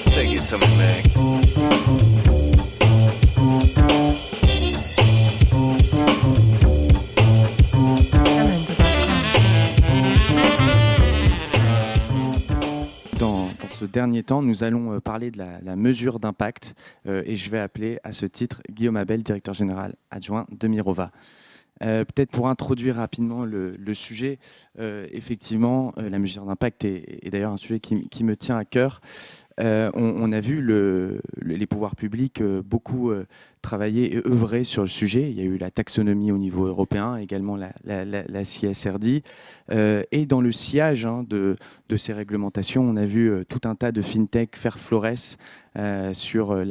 Take it, something, man. Dans ce dernier temps, nous allons parler de la mesure d'impact et je vais appeler à ce titre Guillaume Abel, directeur général adjoint de Mirova. Peut-être pour introduire rapidement le sujet, effectivement, la mesure d'impact est d'ailleurs un sujet qui me tient à cœur. On a vu les pouvoirs publics beaucoup travailler et œuvrer sur le sujet. Il y a eu la taxonomie au niveau européen, également la CSRD. Et dans le sillage de ces réglementations, on a vu tout un tas de fintech faire florès sur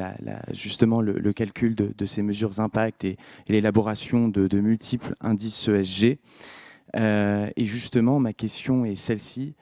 justement le calcul de ces mesures d'impact et l'élaboration de multiples indices ESG. Et justement, ma question est celle-ci.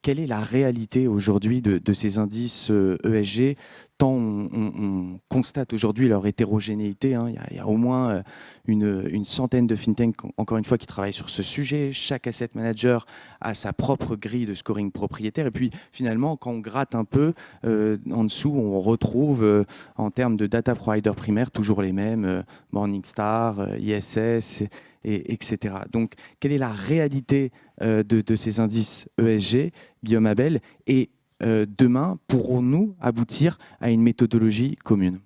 Quelle est la réalité aujourd'hui de ces indices ESG, tant on constate aujourd'hui leur hétérogénéité, hein. Il y a au moins une centaine de fintechs, encore une fois, qui travaillent sur ce sujet. Chaque asset manager a sa propre grille de scoring propriétaire. Et puis, finalement, quand on gratte un peu, en dessous, on retrouve, en termes de data provider primaire, toujours les mêmes, Morningstar, ISS, etc. Donc, quelle est la réalité de ces indices ESG, Guillaume Abel, et demain, pourrons-nous aboutir à une méthodologie commune ?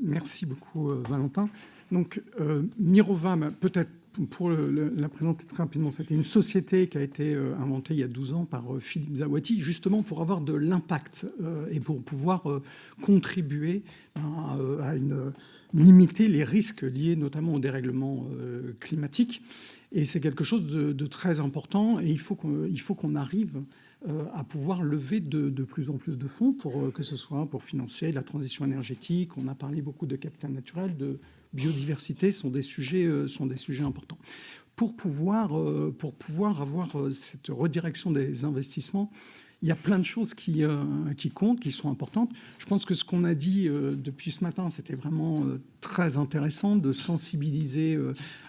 Merci beaucoup, Valentin. Donc, Mirova, peut-être pour la présenter très rapidement, c'était une société qui a été inventée il y a 12 ans par Philippe Zawati, justement pour avoir de l'impact et pour pouvoir contribuer à limiter les risques liés notamment au dérèglement climatique. Et c'est quelque chose de très important et il faut qu'on arrive à pouvoir lever de plus en plus de fonds pour que ce soit pour financer la transition énergétique. On a parlé beaucoup de capital naturel, de biodiversité, sont des sujets importants. Pour pouvoir avoir cette redirection des investissements, il y a plein de choses qui comptent, qui sont importantes. Je pense que ce qu'on a dit depuis ce matin, c'était vraiment très intéressant de sensibiliser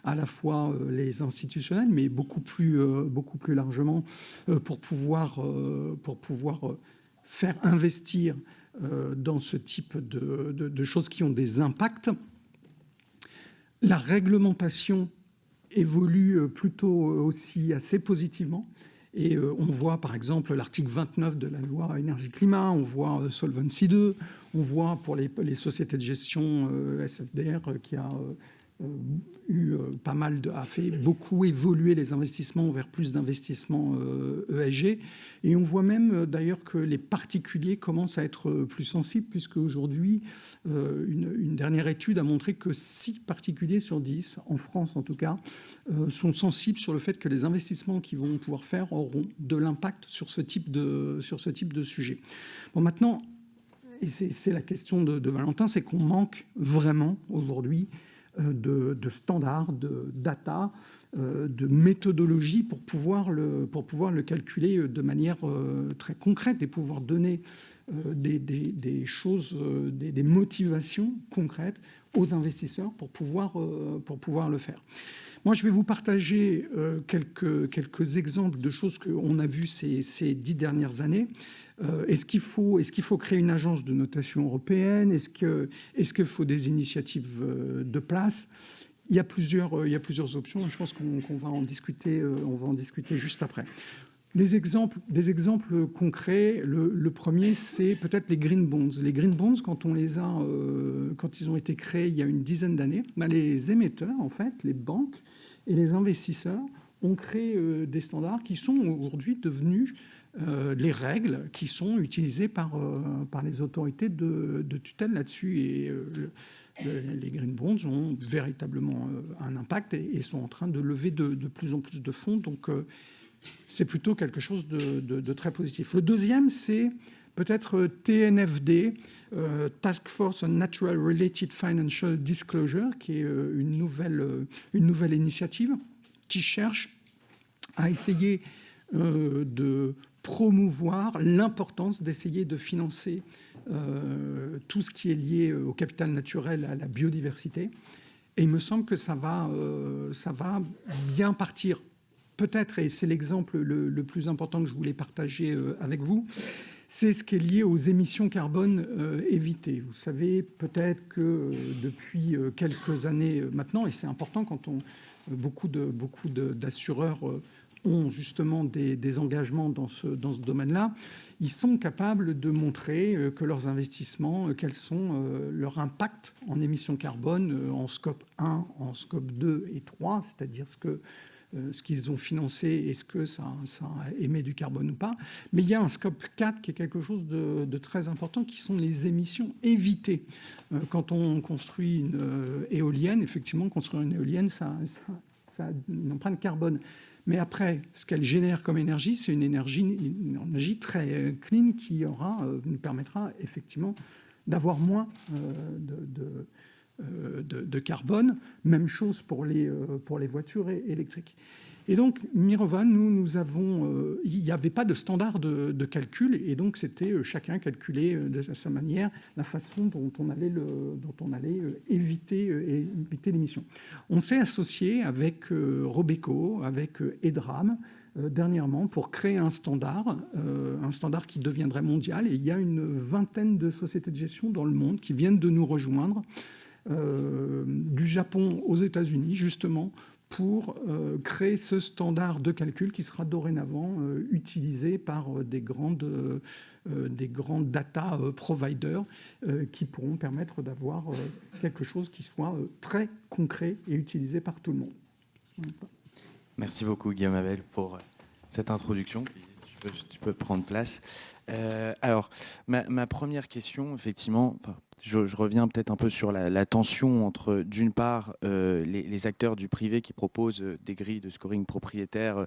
à la fois les institutionnels, mais beaucoup plus largement pour pouvoir faire investir dans ce type de choses qui ont des impacts. La réglementation évolue plutôt aussi assez positivement. Et on voit par exemple l'article 29 de la loi énergie-climat, on voit Solvency 2, on voit pour les sociétés de gestion SFDR qui a a fait beaucoup évoluer les investissements vers plus d'investissements ESG. Et on voit même d'ailleurs que les particuliers commencent à être plus sensibles, puisque aujourd'hui, une dernière étude a montré que 6 particuliers sur 10, en France en tout cas, sont sensibles sur le fait que les investissements qu'ils vont pouvoir faire auront de l'impact sur ce type de sujet. Bon, maintenant, et c'est la question de Valentin, c'est qu'on manque vraiment aujourd'hui de standards, de data, de méthodologie pour pouvoir le calculer de manière très concrète et pouvoir donner des choses, des motivations concrètes aux investisseurs pour pouvoir le faire. Moi, je vais vous partager quelques exemples de choses qu'on a vues ces 10 dernières années. Est-ce qu'il faut créer une agence de notation européenne ? Est-ce qu'il faut des initiatives de place ? Il y a plusieurs options. Je pense qu'on va en discuter. On va en discuter juste après. Des exemples concrets. Le premier, c'est peut-être les green bonds. Les green bonds, quand ils ont été créés il y a une dizaine d'années, les émetteurs, en fait, les banques et les investisseurs ont créé des standards qui sont aujourd'hui devenus les règles qui sont utilisées par les autorités de tutelle là-dessus. Et les green bonds ont véritablement un impact et sont en train de lever de plus en plus de fonds. Donc, c'est plutôt quelque chose de très positif. Le deuxième, c'est peut-être TNFD, Task Force on Natural Related Financial Disclosure, qui est une nouvelle initiative qui cherche à essayer de promouvoir l'importance d'essayer de financer tout ce qui est lié au capital naturel, à la biodiversité. Et il me semble que ça va bien partir. Peut-être, et c'est l'exemple le plus important que je voulais partager avec vous, c'est ce qui est lié aux émissions carbone évitées. Vous savez peut-être que depuis quelques années maintenant, et c'est important quand beaucoup d'assureurs ont justement des engagements dans ce domaine-là, ils sont capables de montrer que leurs investissements, quels sont leurs impacts en émissions carbone en scope 1, en scope 2 et 3, c'est-à-dire ce qu'ils ont financé, est-ce que ça émet du carbone ou pas. Mais il y a un scope 4 qui est quelque chose de très important, qui sont les émissions évitées. Quand on construit une éolienne, effectivement, construire une éolienne, ça a une empreinte carbone. Mais après, ce qu'elle génère comme énergie, c'est une énergie très clean qui nous permettra effectivement d'avoir moins de carbone. Même chose pour les voitures électriques. Et donc, Mirova, il n'y avait pas de standard de calcul, et donc c'était chacun calculer de sa manière la façon dont on allait éviter l'émission. On s'est associé avec Robeco, avec Edram, dernièrement, pour créer un standard qui deviendrait mondial. Et il y a une vingtaine de sociétés de gestion dans le monde qui viennent de nous rejoindre, du Japon aux États-Unis, justement, pour créer ce standard de calcul qui sera dorénavant utilisé par des grands data providers qui pourront permettre d'avoir quelque chose qui soit très concret et utilisé par tout le monde. Merci beaucoup, Guillaume Abel, pour cette introduction. Tu peux prendre place. Alors, ma première question, effectivement, je reviens peut-être un peu sur la tension entre, d'une part, les acteurs du privé qui proposent des grilles de scoring propriétaires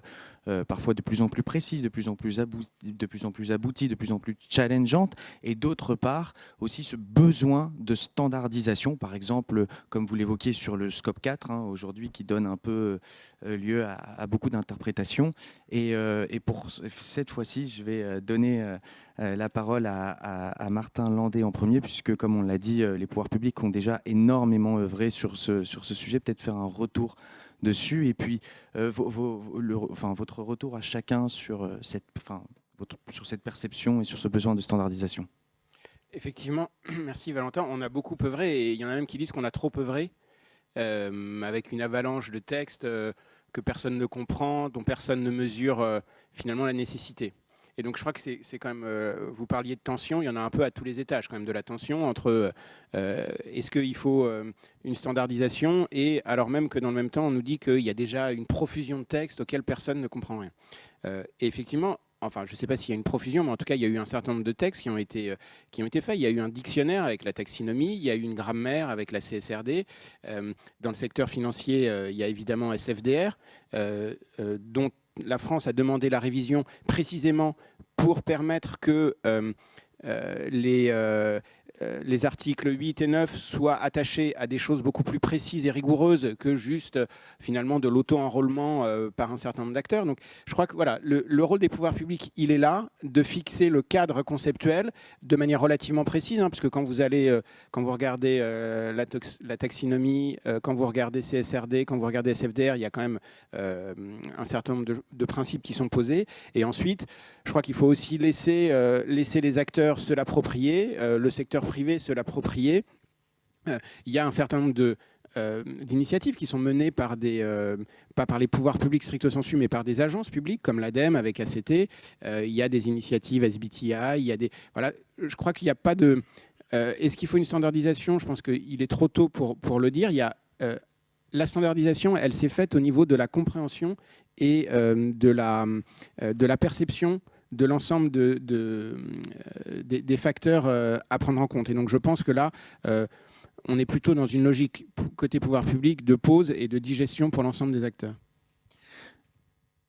parfois de plus en plus précises, de plus en plus abouties, de plus en plus challengeantes, et d'autre part, aussi ce besoin de standardisation, par exemple, comme vous l'évoquiez sur le scope 4, aujourd'hui, qui donne un peu lieu à beaucoup d'interprétations. Et pour cette fois-ci, je vais donner la parole à Martin Landais en premier, puisque, comme on l'a dit, les pouvoirs publics ont déjà énormément œuvré sur ce sujet. Peut-être faire un retour dessus, et puis votre retour à chacun sur cette perception et sur ce besoin de standardisation. Effectivement, merci Valentin. On a beaucoup œuvré, et il y en a même qui disent qu'on a trop œuvré, avec une avalanche de textes que personne ne comprend, dont personne ne mesure finalement la nécessité. Et donc je crois que c'est quand même, vous parliez de tension, il y en a un peu à tous les étages quand même, de la tension entre est-ce qu'il faut une standardisation, et alors même que dans le même temps on nous dit qu'il y a déjà une profusion de textes auxquels personne ne comprend rien. Et effectivement, enfin je ne sais pas s'il y a une profusion, mais en tout cas il y a eu un certain nombre de textes qui ont été faits. Il y a eu un dictionnaire avec la taxinomie, il y a eu une grammaire avec la CSRD. Dans le secteur financier, il y a évidemment SFDR, dont la France a demandé la révision précisément pour permettre que les articles 8 et 9 soient attachés à des choses beaucoup plus précises et rigoureuses que juste finalement de l'auto-enrôlement par un certain nombre d'acteurs. Donc je crois que voilà, le rôle des pouvoirs publics, il est là, de fixer le cadre conceptuel de manière relativement précise, parce que quand vous regardez la taxinomie, quand vous regardez CSRD, quand vous regardez SFDR, il y a quand même un certain nombre de principes qui sont posés. Et ensuite, je crois qu'il faut aussi laisser les acteurs se l'approprier, le secteur privé se l'approprier. Il y a un certain nombre d'initiatives qui sont menées par pas par les pouvoirs publics stricto sensu, mais par des agences publiques comme l'ADEME avec ACT. Il y a des initiatives SBTI, il y a voilà, je crois qu'il n'y a pas de... Est-ce qu'il faut une standardisation? Je pense qu'il est trop tôt pour le dire. Il y a, la standardisation, elle s'est faite au niveau de la compréhension et de la perception de l'ensemble des facteurs à prendre en compte. Et donc je pense que là, on est plutôt dans une logique côté pouvoir public de pause et de digestion pour l'ensemble des acteurs.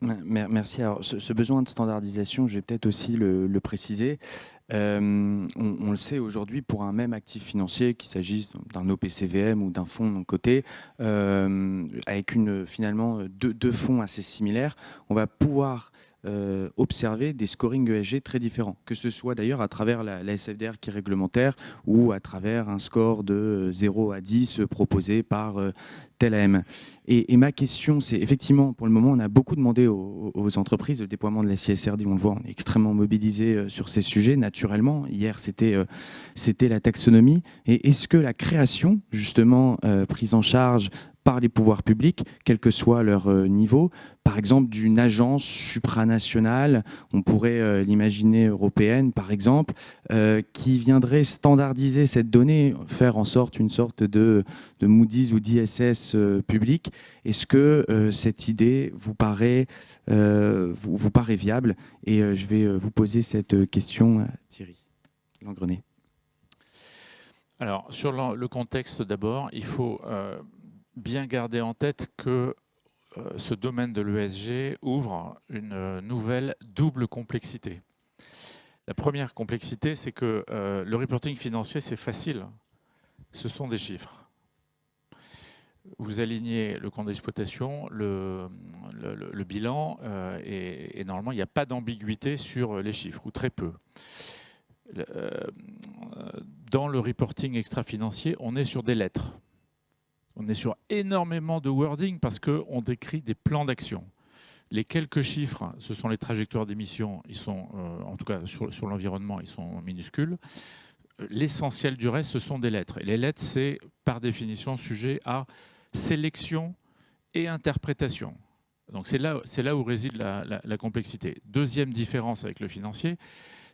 Merci. Alors, ce besoin de standardisation, je vais peut-être aussi le préciser. On le sait aujourd'hui, pour un même actif financier, qu'il s'agisse d'un OPCVM ou d'un fonds non coté, avec finalement deux fonds assez similaires, on va pouvoir observer des scorings ESG très différents, que ce soit d'ailleurs à travers la SFDR qui est réglementaire ou à travers un score de 0 à 10 proposé par tel AM. Et ma question, c'est effectivement, pour le moment, on a beaucoup demandé aux entreprises, le déploiement de la CSRD, on le voit, on est extrêmement mobilisé sur ces sujets, naturellement. Hier, c'était la taxonomie. Et est-ce que la création, justement, prise en charge par les pouvoirs publics, quel que soit leur niveau, par exemple d'une agence supranationale, on pourrait l'imaginer européenne par exemple, qui viendrait standardiser cette donnée, faire en sorte une sorte de Moody's ou d'ISS public. Est-ce que cette idée vous paraît viable? Et je vais vous poser cette question, Thierry Langrenay. Alors, sur le contexte d'abord, il faut bien garder en tête que ce domaine de l'ESG ouvre une nouvelle double complexité. La première complexité, c'est que le reporting financier, c'est facile. Ce sont des chiffres. Vous alignez le compte d'exploitation, le bilan, et normalement, il n'y a pas d'ambiguïté sur les chiffres, ou très peu. Dans le reporting extra-financier, on est sur des lettres. On est sur énormément de wording parce qu'on décrit des plans d'action. Les quelques chiffres, ce sont les trajectoires d'émissions, ils sont, en tout cas sur l'environnement, ils sont minuscules. L'essentiel du reste, ce sont des lettres. Et les lettres, c'est par définition sujet à sélection et interprétation. Donc c'est là où réside la complexité. Deuxième différence avec le financier,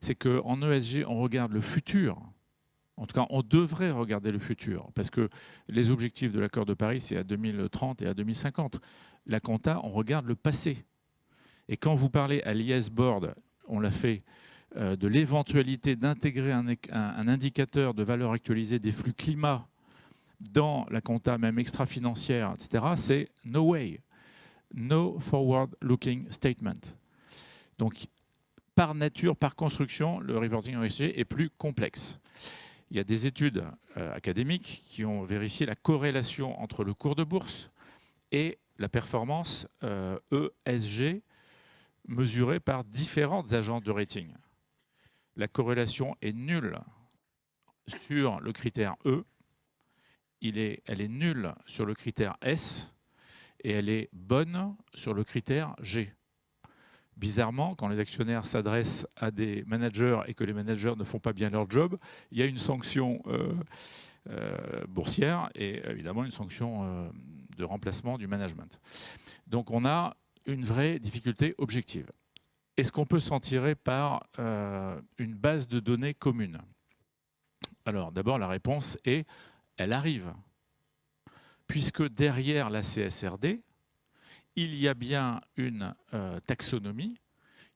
c'est qu'en ESG, on regarde le futur. En tout cas, on devrait regarder le futur, parce que les objectifs de l'accord de Paris, c'est à 2030 et à 2050. La compta, on regarde le passé. Et quand vous parlez à l'IS Board, on l'a fait, de l'éventualité d'intégrer un indicateur de valeur actualisée des flux climat dans la compta, même extra-financière, etc., c'est no way. No forward-looking statement. Donc, par nature, par construction, le reporting ESG est plus complexe. Il y a des études académiques qui ont vérifié la corrélation entre le cours de bourse et la performance ESG mesurée par différentes agences de rating. La corrélation est nulle sur le critère E, elle est nulle sur le critère S et elle est bonne sur le critère G. Bizarrement, quand les actionnaires s'adressent à des managers et que les managers ne font pas bien leur job, il y a une sanction boursière et évidemment une sanction de remplacement du management. Donc on a une vraie difficulté objective. Est-ce qu'on peut s'en tirer par une base de données commune? Alors d'abord, la réponse est elle arrive. Puisque derrière la CSRD, il y a bien une taxonomie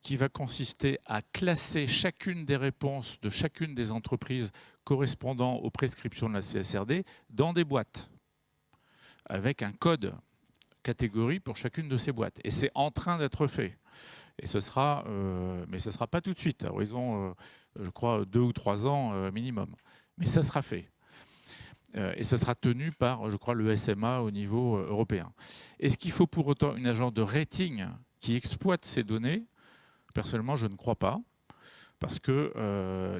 qui va consister à classer chacune des réponses de chacune des entreprises correspondant aux prescriptions de la CSRD dans des boîtes, avec un code catégorie pour chacune de ces boîtes. Et c'est en train d'être fait. Et ce sera, mais ce ne sera pas tout de suite, à horizon, je crois, 2 ou 3 ans minimum. Mais ça sera fait. Et ça sera tenu par, je crois, le SMA au niveau européen. Est-ce qu'il faut pour autant une agence de rating qui exploite ces données? Personnellement, je ne crois pas, parce que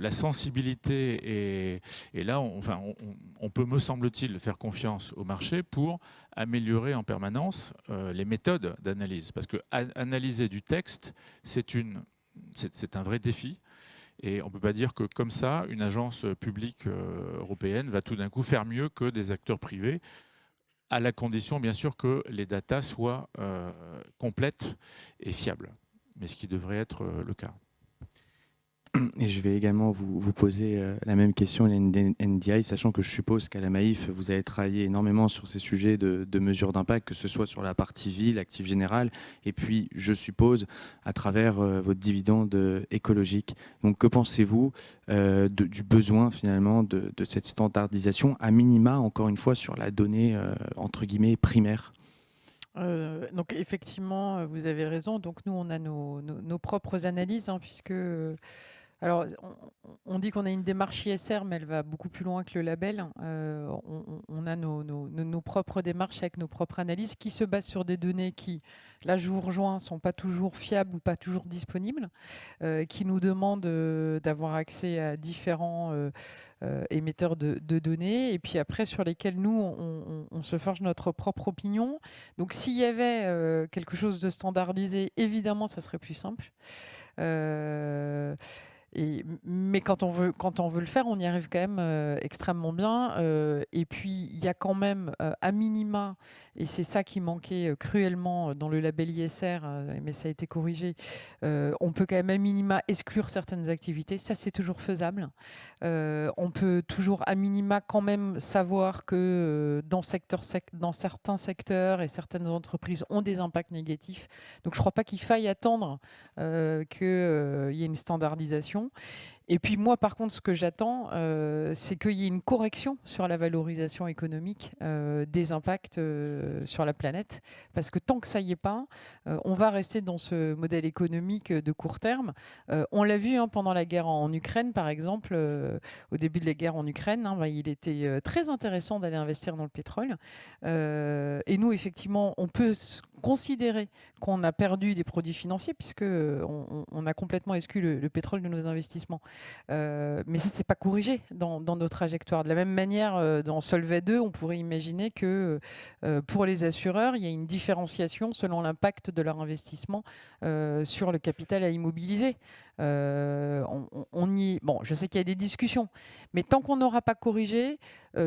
la sensibilité et là, on peut, me semble-t-il, faire confiance au marché pour améliorer en permanence les méthodes d'analyse. Parce que analyser du texte, c'est un vrai défi. Et on ne peut pas dire que comme ça, une agence publique européenne va tout d'un coup faire mieux que des acteurs privés, à la condition bien sûr que les datas soient complètes et fiables. Mais ce qui devrait être le cas. Et je vais également vous poser la même question, l'NDI, sachant que je suppose qu'à la Maïf, vous avez travaillé énormément sur ces sujets de mesures d'impact, que ce soit sur la partie vie, l'actif général, et puis, je suppose, à travers votre dividende écologique. Donc, que pensez-vous du besoin, finalement, de cette standardisation, à minima, encore une fois, sur la donnée, entre guillemets, primaire? Donc effectivement, vous avez raison. Donc nous, on a nos propres analyses, puisque Alors, on dit qu'on a une démarche ISR, mais elle va beaucoup plus loin que le label. On a nos propres démarches avec nos propres analyses qui se basent sur des données qui, là je vous rejoins, ne sont pas toujours fiables ou pas toujours disponibles, qui nous demandent d'avoir accès à différents émetteurs de données, et puis après sur lesquels nous, on se forge notre propre opinion. Donc s'il y avait quelque chose de standardisé, évidemment, ça serait plus simple. Mais quand on veut le faire, on y arrive quand même extrêmement bien. Et puis, il y a quand même, à minima, et c'est ça qui manquait cruellement dans le label ISR, mais ça a été corrigé, on peut quand même à minima exclure certaines activités. Ça, c'est toujours faisable. On peut toujours à minima quand même savoir que dans certains secteurs et certaines entreprises ont des impacts négatifs. Donc, je ne crois pas qu'il faille attendre qu'il y ait une standardisation. Et puis moi, par contre, ce que j'attends, c'est qu'il y ait une correction sur la valorisation économique des impacts sur la planète. Parce que tant que ça n'y est pas, on va rester dans ce modèle économique de court terme. On l'a vu pendant la guerre en Ukraine, par exemple. Au début de la guerre en Ukraine, il était très intéressant d'aller investir dans le pétrole. Et nous, effectivement, on peut considérer qu'on a perdu des produits financiers puisque on a complètement exclu le pétrole de nos investissements. Mais ça, c'est pas corrigé dans nos trajectoires. De la même manière, dans Solvay 2, on pourrait imaginer que pour les assureurs, il y a une différenciation selon l'impact de leur investissement sur le capital à immobiliser. Bon, je sais qu'il y a des discussions, mais tant qu'on n'aura pas corrigé,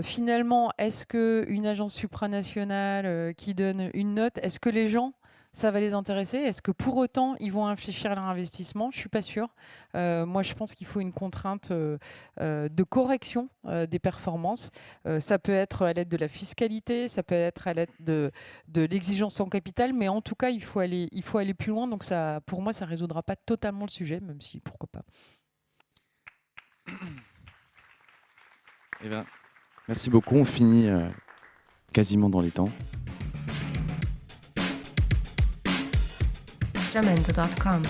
finalement, est-ce qu'une agence supranationale qui donne une note, est-ce que les gens, ça va les intéresser? Est-ce que pour autant, ils vont infléchir leur investissement? Je ne suis pas sûre. Moi, je pense qu'il faut une contrainte de correction des performances. Ça peut être à l'aide de la fiscalité, ça peut être à l'aide de l'exigence en capital, mais en tout cas, il faut aller plus loin. Donc, ça, pour moi, ça ne résoudra pas totalement le sujet, même si, pourquoi pas. Eh bien, merci beaucoup. On finit quasiment dans les temps. Jamendo.com